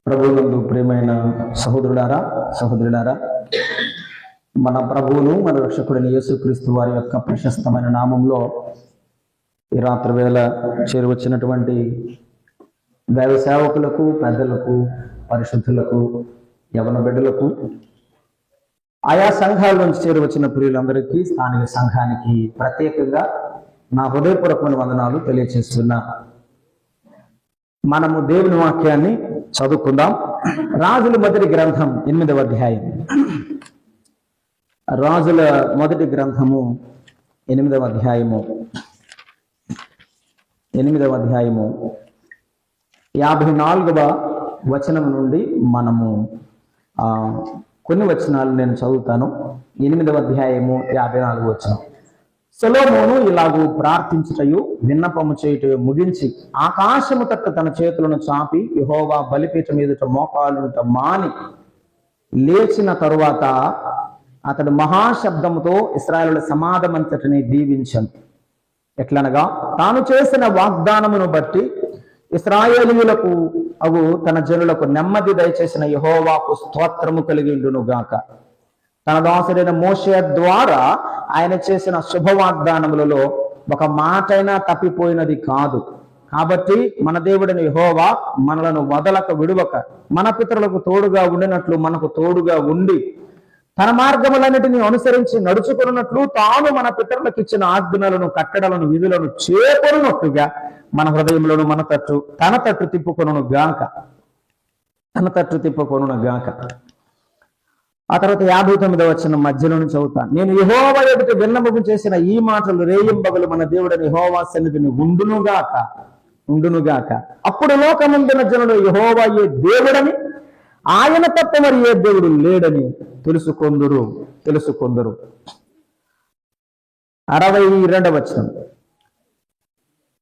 ప్రభువునందు ప్రియమైన సహోదరులారా, మన ప్రభువును మన రక్షకుడైన యేసుక్రీస్తు వారి యొక్క ప్రశస్తమైన నామంలో ఈ రాత్రి వేళ చేరువచ్చినటువంటి దైవ సేవకులకు, పెద్దలకు, పరిశుద్ధులకు, యవన బిడ్డలకు, ఆయా సంఘాల నుంచి చేరువచ్చిన ప్రియులందరికీ, స్థానిక సంఘానికి ప్రత్యేకంగా నా హృదయపూర్వకమైన వందనాలు తెలియజేస్తున్నా. మనము దేవుని వాక్యాన్ని చదువుకుందాం. రాజుల మొదటి గ్రంథం 8వ అధ్యాయం. రాజుల మొదటి గ్రంథము 8వ అధ్యాయము 54వ వచనం నుండి మనము కొన్ని వచనాలు నేను చదువుతాను. 8వ అధ్యాయము 54వ వచనం. సొలొమోను ఇలాగూ ప్రార్థించుటయు విన్నపము చేయుటయు ముగించి ఆకాశము తట్టు తన చేతులను చాపి యెహోవా బలిపీఠం ఎదుట మోకాలుట మాని లేచిన తరువాత అతడు మహాశబ్దముతో ఇశ్రాయేలుల సమాధమంతటిని దీవించను. ఎట్లనగా తాను చేసిన వాగ్దానమును బట్టి ఇశ్రాయేలీయులకు తన జనులకు నెమ్మది దయచేసిన యెహోవాకు స్తోత్రము కలిగిండును గాక. తన దాసుడైన మోషే ద్వారా ఆయన చేసిన శుభవాగ్దానములలో ఒక మాటైనా తప్పిపోయినది కాదు. కాబట్టి మన దేవుడైన యెహోవా మనలను వదలక విడువక మన పితరులకు తోడుగా ఉండినట్లు మనకు తోడుగా ఉండి తన మార్గములన్నిటిని అనుసరించి నడుచుకున్నట్లు తాను మన పితరులకు ఇచ్చిన ఆజ్ఞలను, కట్టడలను, విధులను చేకొనున్నట్టుగా మన హృదయంలోను తన తట్టు తిప్పుకొనును గాక. ఆ తర్వాత 59వ వచనం మధ్యలో నుంచి చదువుతాను. నేను యెహోవా ఎదుట విన్నపము చేసిన ఈ మాటలు రేయింబగలు మన దేవుడని యెహోవా సన్నిధిని ఉండునుగాక. అప్పుడు లోకమందున జనులు యెహోవాయే దేవుడని, ఆయన తప్ప మరి ఏ దేవుడు లేడని తెలుసుకొందురు. 62వ వచనం.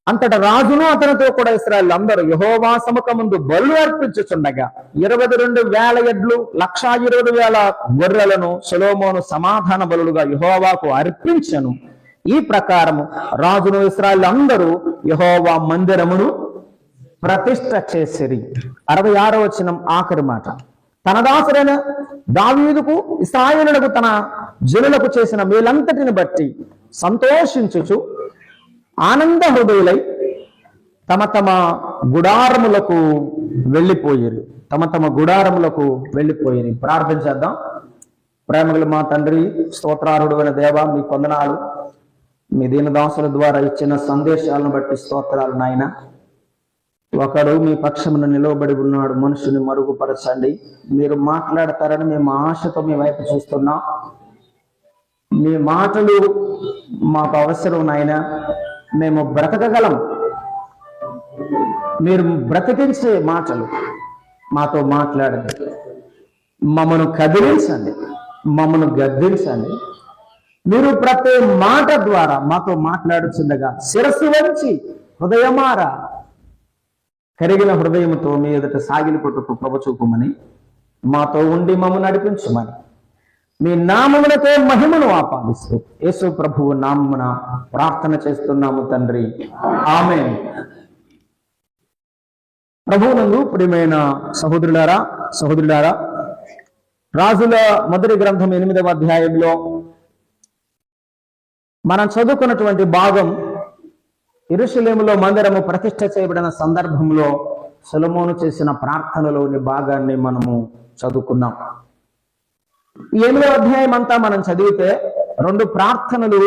అంతటా రాజును అతనితో కూడా ఇశ్రాయేలు అందరూ యెహోవా సముఖమందు బలులు అర్పించుచుండగా 22,000 ఎడ్లు 120,000 గొర్రెలను సొలొమోను సమాధాన బలులుగా యెహోవాకు అర్పించెను. ఈ ప్రకారము రాజును ఇశ్రాయేలు అందరూ యెహోవా మందిరమును ప్రతిష్ఠ చేసిరి. 66వ వచనం ఆఖరి మాట. తన దాసుడైన దావీదుకు ఇశ్రాయేలులకు తన జనులకు చేసిన మేలంతటిని బట్టి సంతోషించుచు ఆనంద హృదయులై తమ తమ గుడారములకు వెళ్ళిపోయిరి. ప్రార్థన చేద్దాం. ప్రేమగల మా తండ్రి, స్తోత్రార్హుడైన దేవా, మీ వందనాలు. మీ దీనదాసుల ద్వారా ఇచ్చిన సందేశాలను బట్టి స్తోత్రాలు నాయన. ఒకడు మీ పక్షమున నిలవబడి ఉన్నాడు, మనుషుని మరుగుపరచండి. మీరు మాట్లాడతారని మేము ఆశతో మీ వైపు చూస్తున్నాం. మీ మాటలు మాకు అవసరం నాయన. మేము బ్రతకగలం. మీరు బ్రతికించే మాటలు మాతో మాట్లాడండి. మమ్మను కదిలించండి, మమ్మను గద్దించండి. మీరు ప్రతి మాట ద్వారా మాతో మాట్లాడుచుండగా శిరస్సు వంచి హృదయమారా కరిగిన హృదయముతో మీ ఎదుట సాగిలిపట్టుకు ప్రభచూపుమని, మాతో ఉండి మమ్మల్ని నడిపించమని మీ నామములతో మహిమను ఆపాదిస్తూ యేసు ప్రభువు నామమున ప్రార్థన చేస్తున్నాము తండ్రి, ఆమేన్. ప్రభువునందు ప్రియమైన సహోదరులారా, రాజుల మొదటి గ్రంథం 8వ అధ్యాయంలో మనం చదువుకున్నటువంటి భాగం యెరూషలేములో మందిరము ప్రతిష్ఠ చేయబడిన సందర్భంలో సొలొమోను చేసిన ప్రార్థనలోని భాగాన్ని మనము చదువుకున్నాం. ఈ 8వ అధ్యాయం అంతా మనం చదివితే 2 ప్రార్థనలు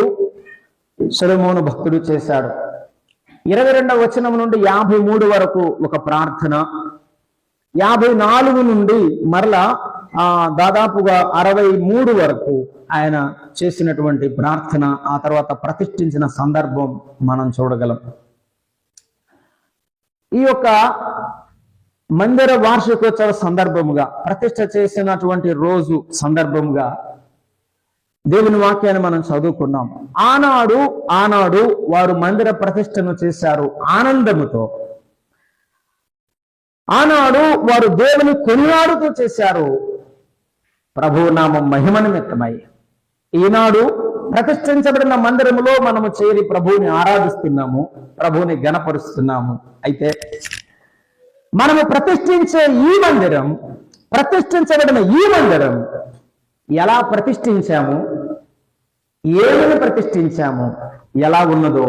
సొలొమోను భక్తుడు చేశాడు. 22వ వచనం నుండి 53 వరకు ఒక ప్రార్థన, 54 నుండి మరలా దాదాపుగా 63 వరకు ఆయన చేసినటువంటి ప్రార్థన, ఆ తర్వాత ప్రతిష్ఠించిన సందర్భం మనం చూడగలం. ఈ యొక్క మందిర వార్షికోత్సవ సందర్భముగా, ప్రతిష్ఠ చేసినటువంటి రోజు సందర్భముగా దేవుని వాక్యాన్ని మనం చదువుకున్నాం. ఆనాడు వారు మందిర ప్రతిష్టను చేశారు ఆనందముతో. ఆనాడు వారు దేవుని కొనియాడుతూ చేశారు ప్రభువు నామం మహిమ నిమిత్తమై. ఈనాడు ప్రతిష్ఠించబడిన మందిరములో మనము చేరి ప్రభువుని ఆరాధిస్తున్నాము, ప్రభువుని గణపరుస్తున్నాము. అయితే మనము ప్రతిష్ఠించే ఈ మందిరం, ప్రతిష్ఠించబడిన ఈ మందిరం ఎలా ప్రతిష్ఠించాము, ఏమని ప్రతిష్ఠించాము, ఎలా ఉన్నదో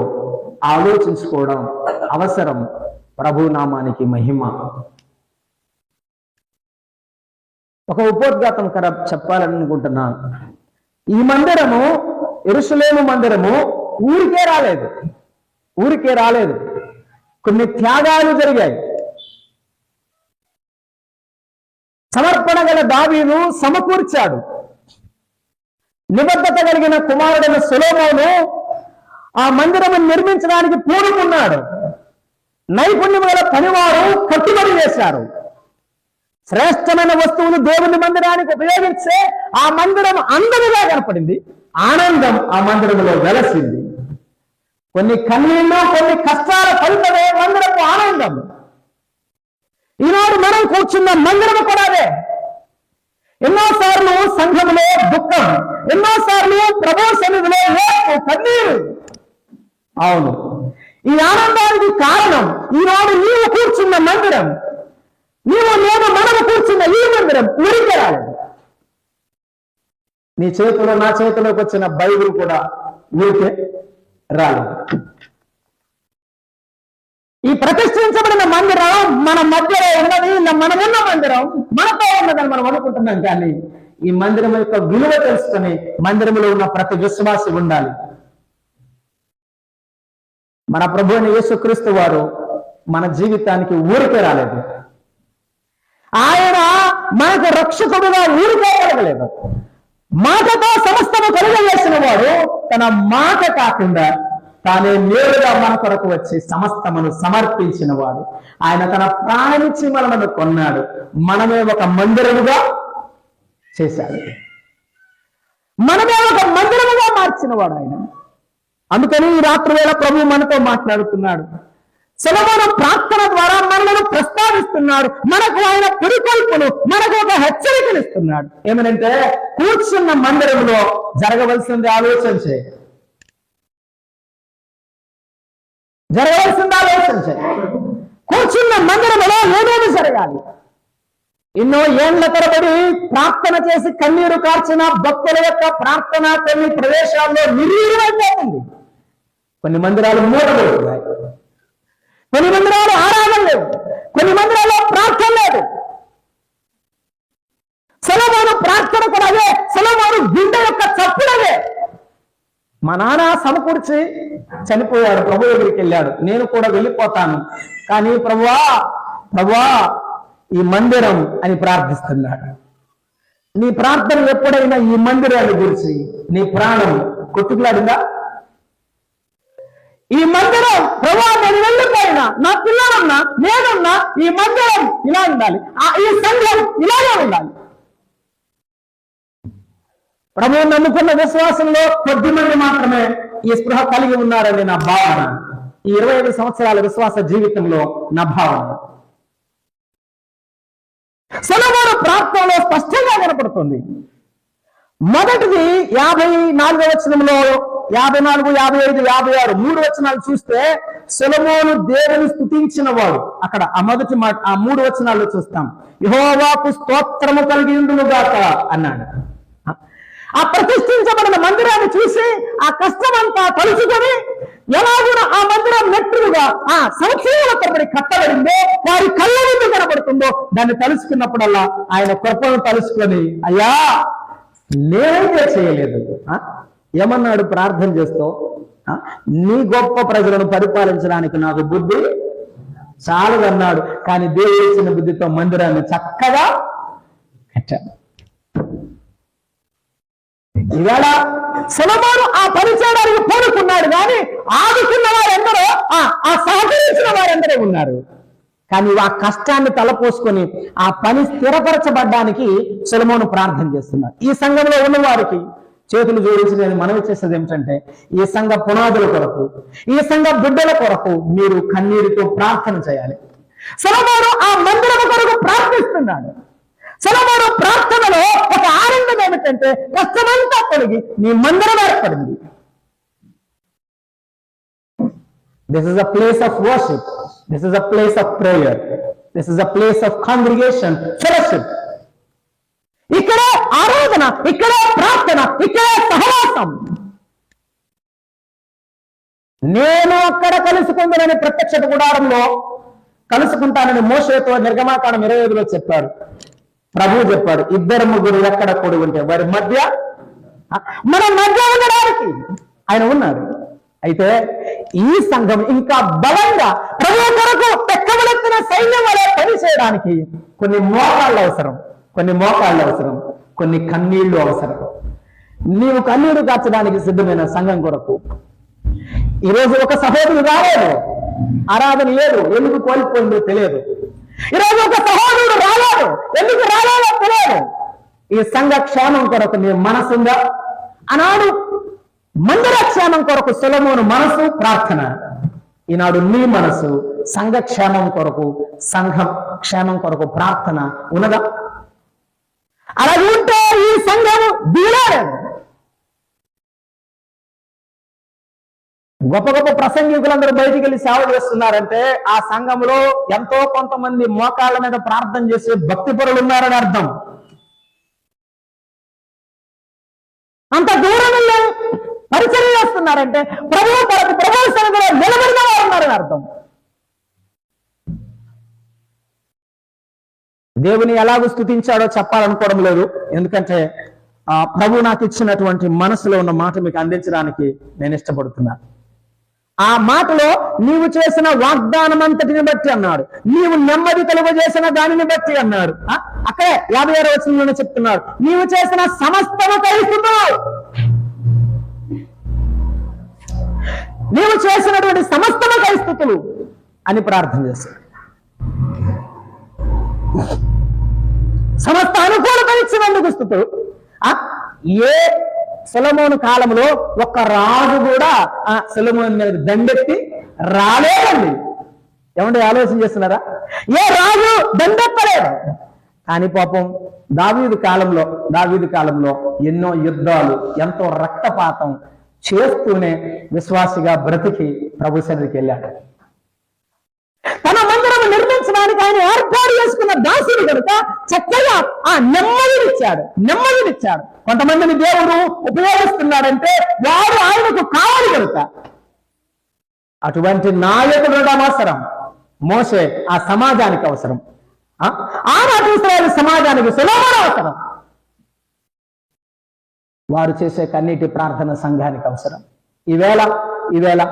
ఆలోచించుకోవడం అవసరం. ప్రభు నామానికి మహిమ. ఒక ఉపోద్ఘాతం చెప్పాలనుకుంటున్నాను. ఈ మందిరము, యెరూషలేము మందిరము ఊరికే రాలేదు. కొన్ని త్యాగాలు జరిగాయి. సమర్పణ గల దావీదు సమకూర్చాడు. నిబద్ధత కలిగిన కుమారుడైన సొలొమోను ఆ మందిరము నిర్మించడానికి పూనుకున్నాడు. నైపుణ్యం గల పనివారు కట్టుబడి చేశారు. శ్రేష్టమైన వస్తువులు దేవుని మందిరానికి ఉపయోగిస్తే ఆ మందిరం అందముగా కనపడింది. ఆనందం ఆ మందిరంలో వెలసింది. కొన్ని కన్నీళ్ళు, కొన్ని కష్టాల ఫలితమే మందిరపు ఆనందం. ఈనాడు మనం కూర్చున్న మందిరము కూడా అదే. ఎన్నోసార్లు సంఘములో దుఃఖం, ఎన్నోసార్లు ప్రభు సన్నిధిలో కన్నీరు. అవును, ఈ ఆనందానికి కారణం ఈనాడు నీవు కూర్చున్న మందిరం, మనము కూర్చున్న ఈ మందిరం ఊరికే రాలేదు. నీ చేతిలో, నా చేతిలోకి వచ్చిన బైబిల్ కూడా ఊరికే రాలేదు. ఈ ప్రతిష్ఠించబడిన మందిరం మన మధ్యలో ఉన్నది, మనమున్న మందిరం మనతో ఉన్నదని మనం అనుకుంటున్నాం. కానీ ఈ మందిరం యొక్క విలువ తెలుసుకొని మందిరంలో ఉన్న ప్రతి విశ్వాసి ఉండాలి. మన ప్రభు అయిన యేసుక్రీస్తు వారు మన జీవితానికి ఊరికే రాలేదు. ఆయన మనకు రక్షకుడుగా ఊరికే కలగలేదు. మాటతో సమస్తము కలుగజేసిన వాడు తన మాట కాకుండా తానే నేరుగా మన కొరకు వచ్చి సమస్తమును సమర్పించిన వాడు. ఆయన తన ప్రాణమిచ్చి మనలను కొన్నాడు. మనమే ఒక మందిరముగా చేశాడు. మనమే ఒక మందిరముగా మార్చిన వాడు ఆయన. అందుకని ఈ రాత్రి వేళ ప్రభు మనతో మాట్లాడుతున్నాడు. సొలొమోను ప్రార్థన ద్వారా మనలను ప్రస్తావిస్తున్నాడు. మనకు ఆయన పురికొల్పును, మనకు ఒక హెచ్చరికనిస్తున్నాడు. ఏమనంటే, కూర్చున్న మందిరంలో జరగవలసింది ఆలోచన చేయి. కూర్చున్న మందిరంలో ఏమేమి జరగాలి? ఎన్నో ఏండ్ల తరబడి ప్రార్థన చేసి కన్నీరు కార్చిన భక్తుల యొక్క ప్రార్థన కొన్ని ప్రదేశాల్లో నిర్వీర్యమైపోతుంది. కొన్ని మందిరాలు మూడబడుతున్నాయి, కొన్ని మందిరాలు ఆరాధన లేవు, కొన్ని మందిరాల్లో ప్రార్థన లేదు. సొలొమోను ప్రార్థన కూడా అదే, సొలొమోను గుండె యొక్క చప్పుడదే. మా నాన్న సమకూర్చి చనిపోయాడు, ప్రభు దగ్గరికి వెళ్ళాడు, నేను కూడా వెళ్ళిపోతాను, కానీ ప్రభువా ఈ మందిరం అని ప్రార్థిస్తున్నాడు. నీ ప్రార్థన ఎప్పుడైనా ఈ మందిరాన్ని గురించి నీ ప్రాణం కొట్టుకులాడిందా? ఈ మందిరం, ప్రభువా నేను వెళ్ళిపోయినా, నా పిల్లలున్నా, నేనున్నా, ఈ మందిరం ఇలా ఉండాలి, ఈ సంఘం ఇలాగే ఉండాలి. ప్రభువు నమ్ముకున్న విశ్వాసంలో కొద్ది మంది మాత్రమే ఈ స్పృహ కలిగి ఉన్నారని నా భావన. ఈ 25 సంవత్సరాల విశ్వాస జీవితంలో నా భావన. సొలొమోను ప్రార్థనలో స్పష్టంగా కనపడుతుంది. మొదటిది 54వ వచనంలో, 54, 55, 56 3 వచనాలు చూస్తే సొలొమోను దేవుని స్తుతించిన వాడు. అక్కడ ఆ మొదటి మాట, ఆ 3 వచనాల్లో చూస్తాం. యెహోవాకు స్తోత్రము కలిగిండునుగాక అన్నాడు. ఆ ప్రతిష్ఠించబడిన మందిరాన్ని చూసి ఆ కష్టమంతా తలుచుకొని, ఎలాగూడా ఆ మందిరం నెట్టుగా ఆ సంవత్సరాల తరబడి కట్టబడిందో, వారి కళ్ళ ముందు కనబడుతుందో, దాన్ని తలుచుకున్నప్పుడల్లా ఆయన కృపను తలుచుకొని, అయ్యా నేనైతే చేయలేదు. ఏమన్నాడు ప్రార్థన చేస్తూ? నీ గొప్ప ప్రజలను పరిపాలించడానికి నాకు బుద్ధి చాలదన్నాడు. కానీ దేవుడు ఇచ్చిన బుద్ధితో మందిరాన్ని చక్కగా కట్టాడు. ఇవాళ సొలొమోను ఆ పని చేయడానికి పూనుకున్నాడు, కానీ ఆదుకున్న వారెందరో, ఆ సహకరించిన వారెందరో ఉన్నారు. కానీ ఆ కష్టాన్ని తలపోసుకొని ఆ పని స్థిరపరచబడ్డానికి సొలొమోను ప్రార్థన చేస్తున్నాడు. ఈ సంఘంలో ఉన్న వారికి చేతులు జోడించి నేను మనవి చేసేది ఏమిటంటే, ఈ సంఘ పునాదుల కొరకు, ఈ సంఘ బిడ్డల కొరకు మీరు కన్నీరుతో ప్రార్థన చేయాలి. సొలొమోను ఆ మందిరం కొరకు ప్రార్థిస్తున్నాడు. సొలొమోను ప్రార్థనలో ఒక ఆనందం ఏమిటంటే, కష్టమంతా తొలగి నీ మందిరం ఏర్పడింది. This is a place of worship, this is a place of prayer. This is a place of congregation, fellowship. ఇక్కడే ఆరాధన, ఇక్కడే ప్రార్థన, ఇక్కడే సహవాసం. నేను అక్కడ కలుసుకుంటానని ప్రత్యక్ష గుడారంలో కలుసుకుంటానని మోషేతో నిర్గమాకాండం 25లో చెప్పాడు. ప్రభువు చెప్పాడు, 2-3 ఎక్కడ కూడి ఉంటే వారి మధ్య, మన మధ్య ఉండడానికి ఆయన ఉన్నాడు. అయితే ఈ సంఘం ఇంకా బలంగా ప్రభు కొరకు పెక్కబడుతున్న సైన్యం వలె పని చేయడానికి కొన్ని మోకాళ్ళు అవసరం, కొన్ని కన్నీళ్లు అవసరం. నీవు కన్నీళ్లు కాచడానికి సిద్ధమైన సంఘం కొరకు ఈరోజు ఒక సహోదరుడు రాలేదు, ఆరాధన లేదు, ఎందుకు కోల్పోయిందో తెలియదు. ఈరోజు ఒక సహోదరుడు రాలేదు, ఎందుకు రాలేదో తెలియదు. ఈ సంఘ క్షేమం కొరకు నీ మనసుందా? ఆనాడు మందిర క్షేమం కొరకు సొలొమోను మనసు ప్రార్థన, ఈనాడు నీ మనసు సంఘ క్షేమం కొరకు, సంఘం క్షేమం కొరకు ప్రార్థన ఉన్నదా? అలాగే ఉంటే ఈ సంఘం దీలేదు. గొప్ప గొప్ప ప్రసంగికులందరూ బయటికి వెళ్ళి సేవ చేస్తున్నారంటే ఆ సంఘంలో ఎంతో కొంతమంది మోకాళ్ళ మీద ప్రార్థన చేసే భక్తి పరులు ఉన్నారని అర్థం. అంత దూరం పరిచయం చేస్తున్నారంటే ప్రభు సన్నిధిలో నిలబడిన వారు ఉన్నారని అర్థం. దేవుని ఎలాగూ స్తుతించాడో చెప్పాలనుకోవడం లేదు, ఎందుకంటే ప్రభు నాకు ఇచ్చినటువంటి మనసులో ఉన్న మాట మీకు అందించడానికి నేను ఇష్టపడుతున్నాను. ఆ మాటలో నీవు చేసిన వాగ్దానం అంతటిని బట్టి అన్నాడు, నీవు నెమ్మది కలుగజేసిన దానిని బట్టి అన్నాడు. అక్కడే 56వ వచనంలోనే చెప్తున్నాడు, నీవు చేసిన సమస్తము కలుగుతున్నావు, నీవు చేసినటువంటి సమస్తము కలుస్తుతులు అని ప్రార్థన చేస్తాడు. సమస్త అనుకూలత ఇచ్చినందుకు స్తుతులు. ఏ సొలొమోను కాలంలో ఒక్క రాజు కూడా సొలొమోను మీద దండెత్తి రాలేదండి. ఏమంటే ఆలోచన చేస్తున్నారా? ఏ రాజు దండెత్తలేదు. కానీ పాపం దావీదు కాలంలో ఎన్నో యుద్ధాలు, ఎంతో రక్తపాతం చేస్తూనే విశ్వాసిగా బ్రతికి ప్రభు సన్నిధికి వెళ్ళాడు. తన మందిరం నిర్మించడానికి ఆయన ఏర్పాటు చేసుకున్న దాసుడు కనుక చక్కగా ఆ నెమ్మదినిచ్చాడు. కొంతమందిని దేవుడు ఉపయోగిస్తున్నాడంటే వారు ఆయనకు కావాలి కనుక. అటువంటి నాయకుడు అవసరం. మోషే ఆ సమాజానికి అవసరం, ఆనాటి ఇశ్రాయేలు సమాజానికి సొలొమోను అవసరం. వారు చేసే కన్నీటి ప్రార్థన సంఘానికి అవసరం. ఈవేళ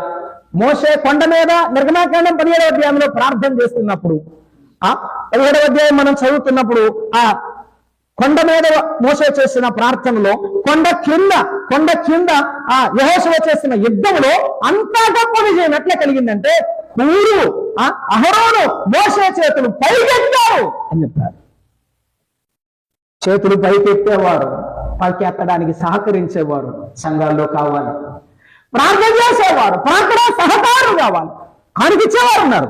మోషే కొండ మీద నిర్గమాకాండం 17వ అధ్యాయంలో ప్రార్థన చేస్తున్నప్పుడు, 17వ అధ్యాయం మనం చదువుతున్నప్పుడు ఆ కొండ మీద మోషే చేసిన ప్రార్థనలో కొండ కింద ఆ యెహోషువ చేసిన యుద్ధంలో అంతా గొప్ప విజయం ఎట్లా కలిగిందంటే, అహరోను మోషే చేతులు పైకెత్తారు అని చెప్పారు. చేతులు పైకెత్తేవారు, పైకి ఎత్తడానికి సహకరించేవారు సంఘాల్లో కావాలి. ప్రార్థన చేసేవారు, ప్రార్థన సహకారం కావాలి. కానికిచ్చేవారు ఉన్నారు,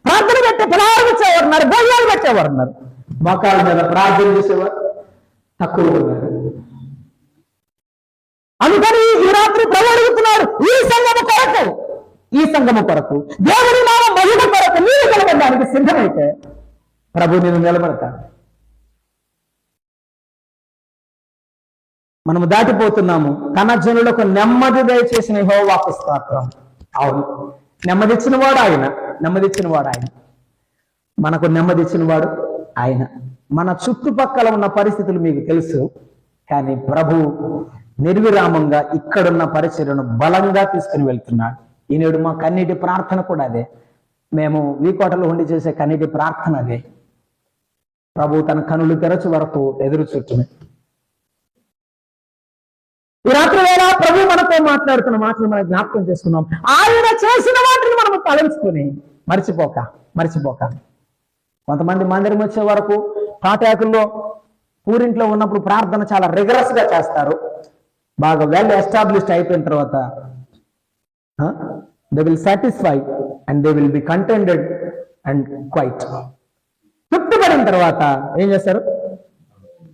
ప్రార్థన పెట్టే పలహారం ఇచ్చేవారు ఉన్నారు, భోజనాలు పెట్టేవారు ఉన్నారు. మోకాళ్ళ మీద ప్రార్థన చేసేవారు తక్కువ ఉన్నారు. అందుకని ఈ రాత్రి ప్రభు అడుగుతున్నాడు, ఈ సంఘము కొరకు దేవుని నామ మహిమ కొరకు నీవు నిలబడడానికి సిద్ధమైతే ప్రభు నేను నిలబడతాడు. మనము దాటిపోతున్నాము. తన జనులకు నెమ్మది దయచేసిన యెహోవాకు స్తోత్రం. అవును, నెమ్మదిచ్చినవాడు ఆయన. మనకు నెమ్మదిచ్చినవాడు ఆయన. మన చుట్టుపక్కల ఉన్న పరిస్థితులు మీకు తెలుసు, కానీ ప్రభు నిర్విరామంగా ఇక్కడున్న పరిచర్యను బలంగా తీసుకుని వెళ్తున్నాడు. ఈనేడు మా కన్నీటి ప్రార్థన కూడా అదే. మేము వీకోటలో ఉండి చేసే కన్నీటి ప్రార్థన అదే. ప్రభు తన కనులు తెరచు వరకు ఎదురు చుట్టమే. ఈ రాత్రి వేళ ప్రభు మనతో మాట్లాడుతున్న మాటలు మనం జ్ఞాపకం చేసుకున్నాం. ఆయన చేసిన వాటిని మనం తలంచుకొని మర్చిపోక కొంతమంది మందిరం వచ్చే వరకు తాటాకుల్లో పూరింట్లో ఉన్నప్పుడు ప్రార్థన చాలా రిగరస్ గా చేస్తారు. బాగా వెల్ ఎస్టాబ్లిష్డ్ అయిపోయిన తర్వాత they will satisfy and they will be contented and quiet. తృప్తిపడిన తర్వాత ఏం చేస్తారు?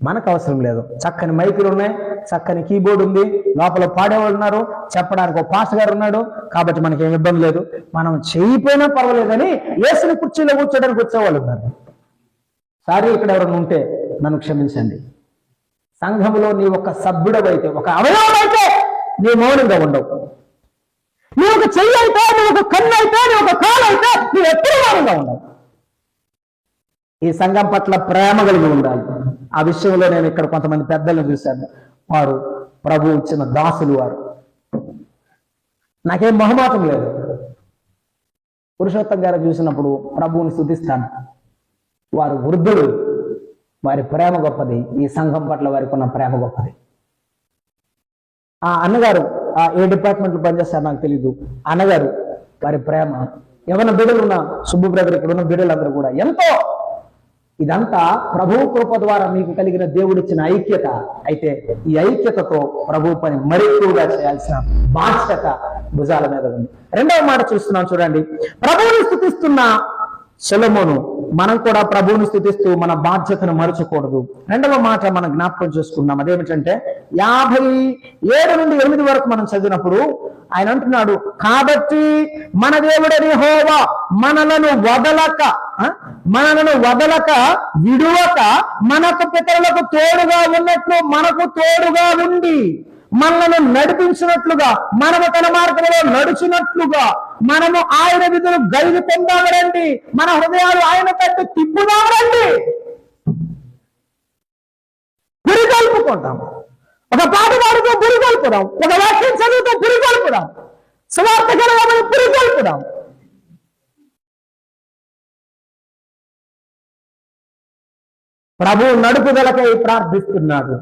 మనకు అవసరం లేదు. చక్కని మైకులు ఉన్నాయి, చక్కని కీబోర్డ్ ఉంది, లోపల పాడేవాళ్ళు ఉన్నారు, చెప్పడానికి ఒక పాస్టర్ గారు ఉన్నాడు. కాబట్టి మనకి ఏమి ఇబ్బంది లేదు. మనం చేయిపోయినా పర్వాలేదని యేసుని కుర్చీలో కూర్చోడానికి వచ్చేవాళ్ళు ఉన్నారు. సారీ, ఇక్కడ ఎవరైనా ఉంటే నన్ను క్షమించండి. సంఘంలో నీ ఒక సభ్యుడవైతే, ఒక అవయవం అయితే నీ మౌనంగా ఉండవు. నీ ఒక చెయ్యి అయితే, నీ ఒక కన్ను అయితే, నీ ఒక కాలు అయితే నువ్వు ఎప్పుడు మౌనంగా ఉండవు. ఈ సంఘం పట్ల ప్రేమ కలిగి ఉండాలి. ఆ విషయంలో నేను ఇక్కడ కొంతమంది పెద్దలను చూశాను. వారు ప్రభు ఇచ్చిన దాసులు. వారు నాకేం మొహమాటం లేదు. పురుషోత్తం గారు చూసినప్పుడు ప్రభువుని స్తుతిస్తాను. వారు వృద్ధులు, వారి ప్రేమ గొప్పది. ఈ సంఘం పట్ల వారికి ఉన్న ప్రేమ గొప్పది. ఆ అన్నగారు ఏ డిపార్ట్మెంట్లో పనిచేస్తారో నాకు తెలీదు. అన్నగారు వారి ప్రేమ, ఎవరైనా బిడ్డలు ఉన్న సుబ్బు బ్రదర్, ఇక్కడ ఉన్న బిడ్డలందరూ కూడా ఎంతో. ఇదంతా ప్రభు కృప ద్వారా మీకు కలిగిన దేవుడిచ్చిన ఐక్యత. అయితే ఈ ఐక్యతతో ప్రభు పని మరి ఎక్కువగా చేయాల్సిన బాధ్యత భుజాల మీద ఉంది. రెండవ మాట చూస్తున్నాం చూడండి. ప్రభువుని స్తుతిస్తున్న సొలొమోను, మనం కూడా ప్రభువుని స్తుతిస్తూ మన బాధ్యతను మరచకూడదు. రెండవ మాట మనం జ్ఞాపకం చేసుకున్నాం. అదేమిటంటే 57 నుండి 8 వరకు మనం చదివినప్పుడు ఆయన అంటున్నాడు, కాబట్టి మన దేవుడని యెహోవా మనలను వదలక విడువక మనకు పితరులకు తోడుగా ఉన్నట్లు మనకు తోడుగా ఉండి మనలను నడిపించినట్లుగా, మనము తన మార్గంలో నడుచినట్లుగా మనము ఆయన విధులు గైలు పొందామరండి. మన హృదయాలు ఆయన తట్టు తిప్పుదామరండి. పురిగొల్పుకుంటాం. ఒక పాట పాడుతూ పురిగొల్పుదాం, ఒక వాక్యం చదువుతూ పురిగొల్పుదాం, సువార్తకరంగా పురిగొల్పుదాం. ప్రభు నడుపుదలకై ప్రార్థిస్తున్నాడు.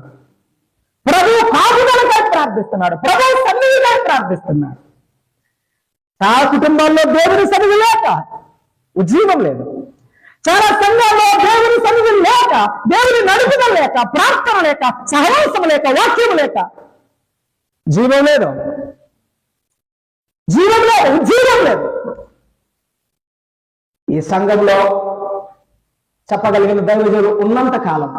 ప్రభు కాపుదలకై ప్రార్థిస్తున్నాడు. ప్రభు సన్నిధికై ప్రార్థిస్తున్నాడు. చాలా కుటుంబాల్లో దేవుని సన్నిధి లేక ఉజ్జీవం లేదు. చాలా సంఘాల్లో దేవుని సన్నిధి లేక, దేవుని నడుపుదల లేక, ప్రార్థన లేక, సహవాసం లేక, వాక్యం లేక జీవం లేదు. ఉజ్జీవం లేదు. ఈ సంఘంలో చెప్పగలిగిన దైవజనులు ఉన్నంత కాలం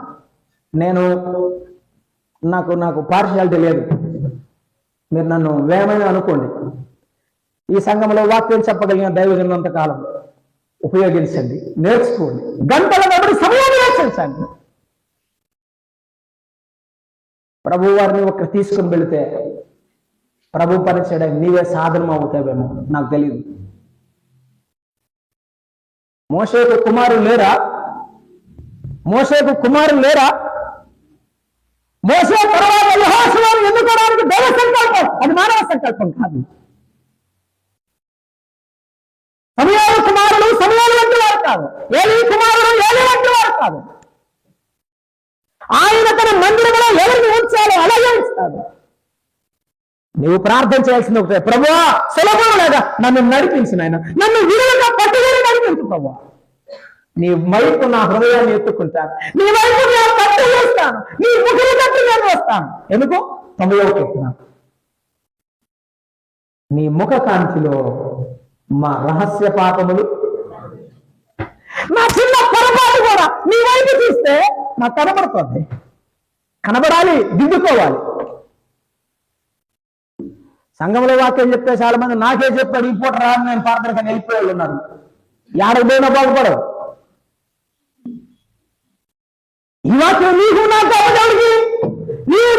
నాకు పార్షియాలిటీ లేదు. మీరు నన్ను వేమని అనుకోండి. ఈ సంఘంలో వాక్యం చెప్పగలిగిన దైవజనులంత కాలం ఉపయోగించండి, నేర్చుకోండి. గంటల నడుము సమయాన్ని వేచించండి. ప్రభు వారిని ఒకరు తీసుకుని వెళితే ప్రభు పని చేయడానికి నీవే సాధనం అవుతావేమో నాకు తెలియదు. మోషేకు కుమారులు లేరా? మోషే తర్వాత యెహోషువను ఎన్నుకోవడానికి దైవ సంకల్పం, అది మానవ సంకల్పం కాదు. సమయాలు కుమారులు సమయాలు వంటి వారు కాదు. ఏలీ కుమారులు ఏలీ వంటి వారు కాదు. ఆయన తన మందిరంలో ఎవరిని ఉంచాలో అలాగే ఉంచుతాడు. నీవు ప్రార్థన చేయాల్సింది ఒకటే, ప్రభువా సులభం లేదా నన్ను నడిపించిన ఆయన, నన్ను విడుదల పట్టుదల నడిపించు ప్రభువా. నీ వైపు నా హృదయాన్ని ఎత్తుకుంటాను, నీ వైపు నేను పట్టు చేస్తాను, నీ ముఖం తట్టు నేను వస్తాను. ఎందుకు? 90వ కీర్తన, నీ ముఖ కాంతిలో మా రహస్య పాపములు, నా చిన్న పొరపాటు కూడా నీ వైపు చూస్తే నాకు కనబడుతుంది. కనబడాలి, దిద్దుకోవాలి. సంఘంలో వాక్యం చెప్తే చాలా మంది నాకే చెప్తాడు, ఈ పూట రాని నేను ప్రార్థనకని వెళ్ళిపోయి ఉన్నారు. ఏడకు పోయినా బాగుపడవు. ఈ వాక్యం నీకు నాకు అవడానికి నీవు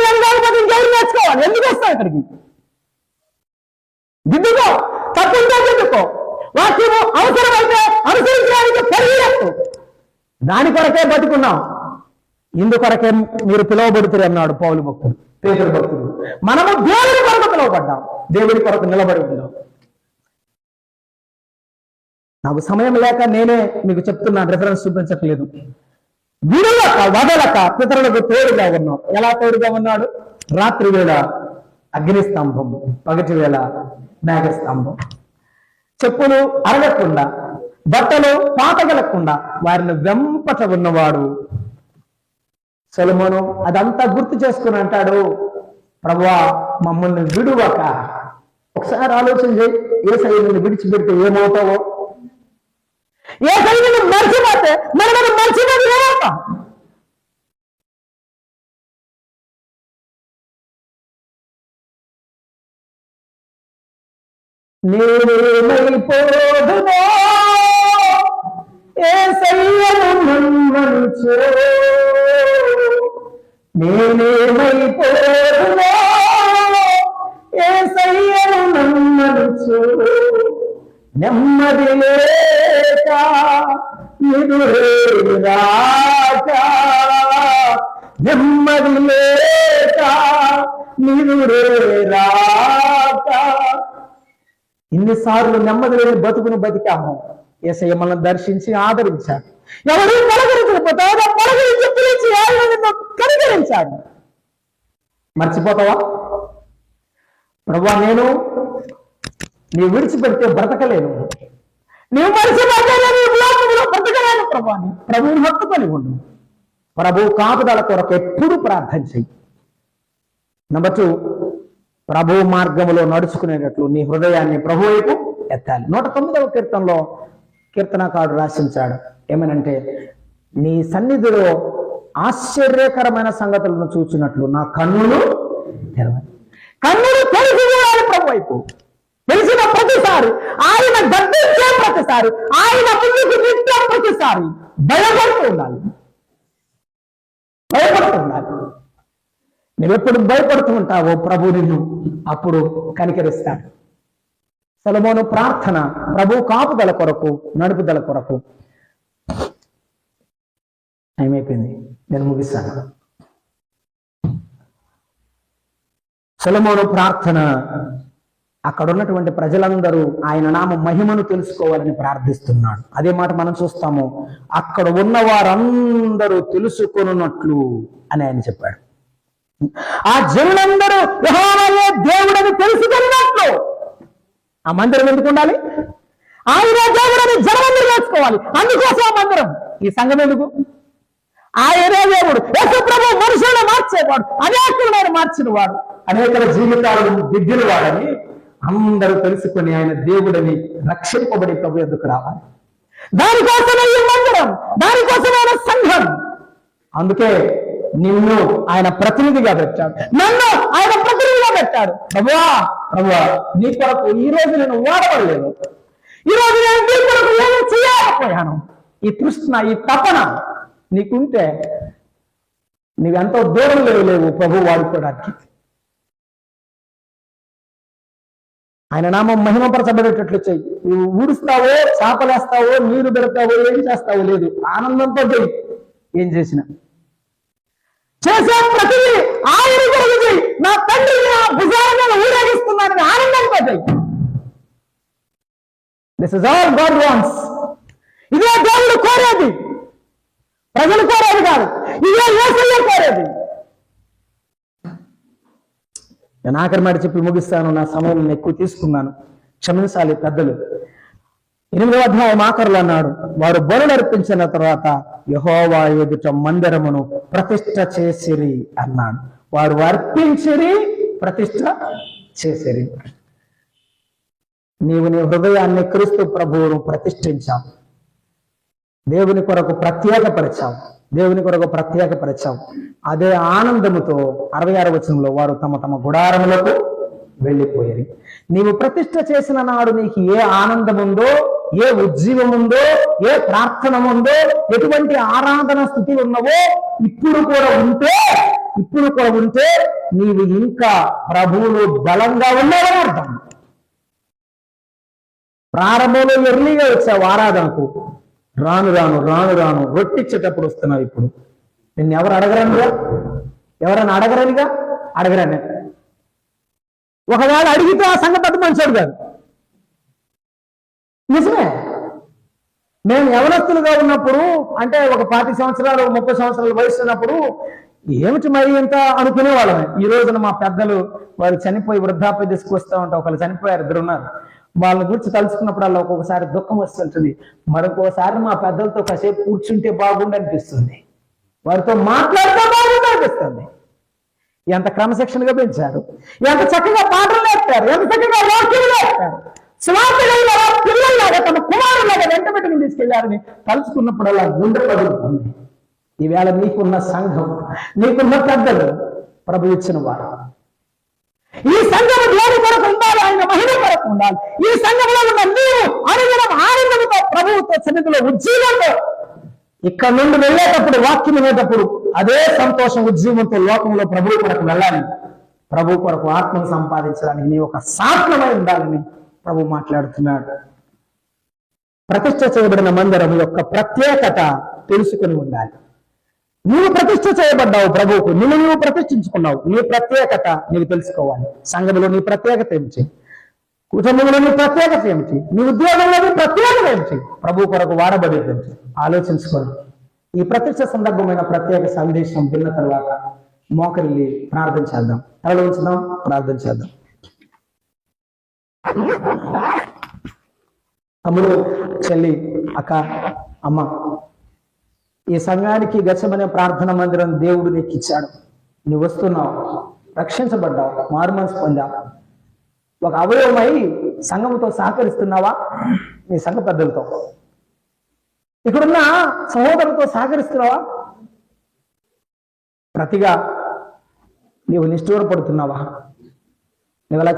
ఇంకెవరు నేర్చుకోవాలి. ఎందుకు వస్తావు ఇక్కడికి? దిద్దుకో, తప్పుందో దిద్దుకో. వాక్యము అవసరమైతే అనుసరించడానికి పరిగెత్తు. దాని కొరకే బతుకున్నాం. ఇందుకొరకే మీరు పిలువబడుతురు అన్నాడు పౌలు భక్తుడు, పేతురు భక్తుడు. మనము దేవుని కొరకు పిలువబడ్డాం, దేవుని కొరకు నిలబడి ఉన్నాం. నాకు సమయం లేక నేనే మీకు చెప్తున్నాను, రిఫరెన్స్ చూపించట్లేదు. విడుదలక వదలక పితరులకు తోడుగా ఉన్నాం. ఎలా తోడుగా ఉన్నాడు? రాత్రి వేళ అగ్నిస్తంభం, పగటి వేళ మేఘస్తంభం. చెప్పులు అరగకుండా, బట్టలు పాతగలకుండా వారిని వెంపట ఉన్నవాడు సొలొమోను. అదంతా గుర్తు చేసుకుని అంటాడు, ప్రభువా మమ్మల్ని విడువక. ఒకసారి ఆలోచన చేయి, ఏ సైన్యాన్ని విడిచిపెడితే ఏమవుతావో, ఏ సైన్యాన్ని మర్చిపోతే మనం మర్చిపోతే ఏమవుతాం? నేనేమైపోదునో యేసయ్యను నమ్మనుచో, నేనేమైపోదునో యేసయ్యను నమ్మనుచో, నెమ్మది లేక నిదురే రాక, నెమ్మది లేక నిదురే రాక. ఇన్నిసార్లు నెమ్మది లేని బతుకును బతికాము. యేసయ్య మనల్ని దర్శించి ఆదరించాడు. ఎవరు పలకరించకపోతావు, పలకరించి పిలిచి ఆయన నిన్ను కనికరించాడు. మర్చిపోతావా? ప్రభువా, నేను నీవు విడిచిపెడితే బ్రతకలేను, నీవు మర్చిపోతే బ్రతకలేను ప్రభువా. ప్రభువుని హత్తుకొని ఉండు. ప్రభు కాపుదల కొరకు ఎప్పుడు ప్రార్థన చెయ్యి. నెంబర్ 2, ప్రభు మార్గములో నడుచుకునేటట్లు నీ హృదయాన్ని ప్రభు వైపు ఎత్తాలి. 109వ కీర్తనలో కీర్తనకారుడు రాసించాడు ఏమనంటే, నీ సన్నిధిలో ఆశ్చర్యకరమైన సంగతులను చూచినట్లు నా కన్నులు తెరవాలి. కన్నులు తెలిసిపోవాలి ప్రభు వైపు. తెలిసిన ప్రతిసారి, ఆయన గర్తించే ప్రతిసారి, ఆయన ముందుకు నిట్టే ప్రతిసారి భయపడుతూ ఉండాలి. భయపడుతూ ఉండాలి. నువ్వెప్పుడు భయపడుతూ ఉంటావో ప్రభు నిన్ను అప్పుడు కనికరిస్తాడు. సొలొమోను ప్రార్థన ప్రభు కాపుదల కొరకు, నడుపుదల కొరకు. ఏమైపోయింది, నేను ముగిస్తాను. సొలొమోను ప్రార్థన అక్కడ ఉన్నటువంటి ప్రజలందరూ ఆయన నామ మహిమను తెలుసుకోవాలని ప్రార్థిస్తున్నాడు. అదే మాట మనం చూస్తాము, అక్కడ ఉన్న వారందరూ తెలుసుకొనున్నట్లు అని ఆయన చెప్పాడు. ఆ జనులందరూ యెహోవాయే దేవుడని తెలుసుకున్నట్లు. ఆ మందిరం ఎందుకు ఉండాలి? ఆయన దేవుడని జనమందరూ తెలుసుకోవాలి. అందుకోసం ఆ మందిరం. ఈ సంఘం ఎందుకు? ఆయనే దేవుడు. యేసు ప్రభు మనుషులను మార్చేవాడు, అనేకులను మార్చిన వాడు, అనేక జీవితాలను దిద్దిన వాడని అందరూ తెలుసుకొని ఆయన దేవుడని రక్షింపబడి ప్రభు ఎందుకు రావాలి. దానికోసమే ఈ మందిరం, దానికోసమే ఆయన సంఘం. అందుకే నిన్ను ఆయన ప్రతినిధిగా పెట్టాడు, నన్ను ఆయన ప్రతినిధిగా పెట్టాడు. ప్రభువా, ప్రభువా, నీ కొరకు ఈ రోజు నేను వాడబడలేదు, ఈ రోజు నేను నీ కొరకు ఏమి చేయలేకపోయాను. ఈ తృష్ణ, ఈ తపన నీకుంటే నీవెంతో దూరం లేవు ప్రభు వాడుకోవడానికి. ఆయన నామం మహిమపరచబడేటట్లు చెయ్యి. నువ్వు ఊడుస్తావో, చాపలేస్తావో, నీరు పెడతావో, ఏం చేస్తావో లేదు, ఆనందంతో చెయ్యి. ఏం చేసినా చేసే ప్రతిదీ ఆయన కొరకు చెయ్యి. నా తండ్రి నా భుజాలను ఊరేగిస్తున్నానని ఆనందంతో చెయ్యి. This is all God wants. ఇదే దేవుడు కోరేది, ప్రజలు కోరేది కాదు, ఇదే యేసయ్య కోరేది. నేను ఆఖరి మాట చెప్పి ముగిస్తాను. నా సమయం ఎక్కువ తీసుకున్నాను, క్షమించాలి పెద్దలు. 8వ అధ్యాయం ఆఖరులు అన్నాడు, వారు బలులు అర్పించిన తర్వాత యెహోవా ఎదుట మందిరమును ప్రతిష్ఠ చేసిరి అన్నాడు. వారు అర్పించిరి, ప్రతిష్ఠ చేసిరి. నీవు నీ హృదయాన్ని క్రీస్తు ప్రభువును ప్రతిష్ఠించావు, దేవుని కొరకు ప్రత్యేకపరిచావు, దేవుని కొరకు ప్రత్యేకపరిచావు. అదే ఆనందముతో 66వ వచనంలో వారు తమ తమ గుడారములకు వెళ్ళిపోయారు. నీవు ప్రతిష్ఠ చేసిన నాడు నీకు ఏ ఆనందం ఉందో, ఏ ఉజ్జీవం ఉందో, ఏ ప్రార్థన ఉందో, ఎటువంటి ఆరాధన స్థితి ఉన్నవో ఇప్పుడు కూడా ఉంటే నీవు ఇంకా ప్రభువులు బలంగా ఉన్నావని అర్థం. ప్రారంభంలో ఎర్లీగా వచ్చావు ఆరాధనకు, రాను రాను రాను రాను రొట్టిచ్చేటప్పుడు వస్తున్నావు. ఇప్పుడు నిన్ను ఎవరు అడగరనిగా, ఎవరైనా అడగరని. ఒకవేళ అడిగితే ఆ సంగతి మంచోడు కాదు. నిజమే. మేము యవనస్తులుగా ఉన్నప్పుడు, అంటే ఒక 40 సంవత్సరాలు 30 సంవత్సరాల వయసు ఉన్నప్పుడు ఏమిటి మరి ఇంత అనుకునేవాళ్ళమే. ఈ రోజున మా పెద్దలు వారు చనిపోయి వృద్ధాప్య తీసుకొస్తూ ఉంటా. ఒకళ్ళు చనిపోయారు, 2 ఉన్నారు. వాళ్ళని గురించి తలుచుకున్నప్పుడల్లా ఒక్కొక్కసారి దుఃఖం వస్తుంటుంది. మరొకసారి మా పెద్దలతో కాసేపు కూర్చుంటే బాగుండి అనిపిస్తుంది, వారితో మాట్లాడితే బాగుండి అనిపిస్తుంది. ఎంత క్రమశిక్షణగా పెంచారు, ఎంత చక్కగా పాటలు నేర్పారు, ఎంత చక్కగా వాక్యం నేర్పారు. స్వార్థంగా పిల్లల్లాగా తమ కుమారులాగా వెంట పెట్టుకుని తీసుకెళ్లారని తలుచుకున్నప్పుడల్లా గుండె పడుతుంది. ఈవేళ నీకున్న సంఘం, నీకున్న పెద్దలు ప్రభు ఇచ్చిన వారు. ఈ సంఘము దేవుని కొరకు ఉండాలి, ఆయన మహిమ కొరకు ఉండాలి. ఈ సంఘంలో ఉన్న నీవు అనుదినం ఆనందంతో ప్రభువుతో సన్నిధిలో ఉజ్జీవంతో ఇక్కడ నుండి వెళ్ళేటప్పుడు వాక్యం వినేటప్పుడు అదే సంతోషం ఉజ్జీవంతో లోకంలో ప్రభువు కొరకు వెళ్ళాలి. ప్రభు కొరకు ఆత్మను సంపాదించడానికి నీ ఒక సాధనమై ఉండాలని ప్రభు మాట్లాడుతున్నాడు. ప్రతిష్ఠ చేయబడిన మందిరం యొక్క ప్రత్యేకత తెలుసుకుని ఉండాలి. నీవు ప్రతిష్ఠ చేయబడ్డావు ప్రభువుకు, నువ్వు ప్రతిష్ఠించుకున్నావు. నీ ప్రత్యేకత నీకు తెలుసుకోవాలి. సంఘంలో నీ ప్రత్యేకత ఏమిటి, కుటుంబంలో నీ ప్రత్యేకత ఏమిటి, నీ ఉద్యోగంలో నీ ప్రత్యేకత ఏమిటి, ప్రభు కొరకు వాడబడేది ఏమిటి ఆలోచించుకోండి. ఈ ప్రతిష్ఠ సందర్భమైన ప్రత్యేక సందేశం విన్న తర్వాత మోకరిల్లి ప్రార్థన చేద్దాం. తలలో ఉంచుదాం, ప్రార్థన చేద్దాం. తమ్ముడు, చెల్లి, అక్క, అమ్మ, ఈ సంఘానికి గచ్చమనే ప్రార్థన మందిరం దేవుడు నీకు ఇచ్చాడు. నువ్వు వస్తున్నావు, రక్షించబడ్డావు, మారుమనసు పొందావు, ఒక అవయవమై సంఘంతో సహకరిస్తున్నావా? నీ సంఘ పెద్దలతో, ఇక్కడున్న సహోదరులతో సహకరిస్తున్నావా? ప్రతిగా నీవు నిష్ఠూరపడుతున్నావా? నువ్వు అలా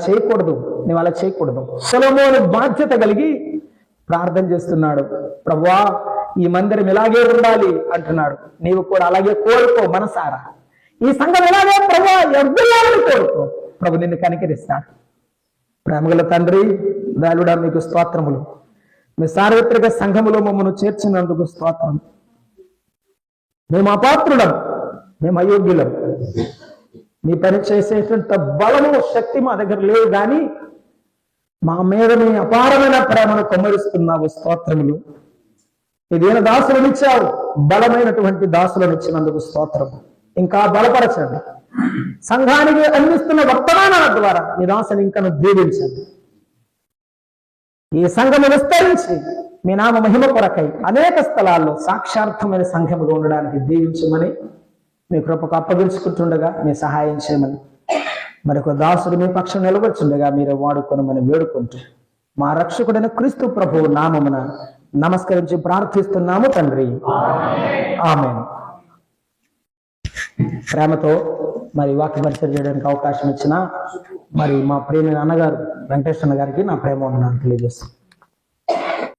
చేయకూడదు. సొలొమోను బాధ్యత కలిగి ప్రార్థన చేస్తున్నాడు. ప్రభువా, ఈ మందిరం ఇలాగే ఉండాలి అంటున్నాడు. నీవు కూడా అలాగే కోరుకో మనసారా. ఈ సంఘం ఇలాగే ప్రభువా ఎవ్వరిని కోరుకో. ప్రభు నిన్ను కనికరిస్తాడు. ప్రేమగల తండ్రి, దయాళుడా, మీకు స్తోత్రములు. మీ సార్వత్రిక సంఘములో మమ్మల్ని చేర్చినందుకు స్తోత్రం. మేము అపాత్రులం, మేము అయోగ్యులం. మీ పని చేసేటువంటి బలము, శక్తి మా దగ్గర లేవు, కానీ మా మీద మీ అపారమైన ప్రేమను కొమ్మరిస్తున్నావు. స్తోత్రములు. ఇదేన దాసులను ఇచ్చావు, బలమైనటువంటి దాసులను ఇచ్చినందుకు స్తోత్రం. ఇంకా బలపరచండి. సంఘానికి అందిస్తున్న వర్తమానాల ద్వారా మీ దాసుని ఇంకా దీవించండి. ఈ సంఘము విస్తరించి మీ నామ మహిమ కొరకై అనేక స్థలాల్లో సాక్షార్థమైన సంఘములు ఉండడానికి దీవించమని మీ కృపకు అప్పగించుకుంటుండగా మీ సహాయం చేయమని, మరొక దాసుడు మీ పక్షం నిలబడుచుండగా మీరు వాడుకొనమని వేడుకుంటూ మా రక్షకుడైన క్రీస్తు ప్రభువు నామమున నమస్కరించి ప్రార్థిస్తున్నాము తండ్రి, ఆమేన్. ప్రేమతో మరి వాక్య పరిచయం చేయడానికి అవకాశం ఇచ్చిన మరి మా ప్రియమైన అన్నగారు వెంకటేశ్వర గారికి నా ప్రేమ వందనాలు తెలియజేస్తాను.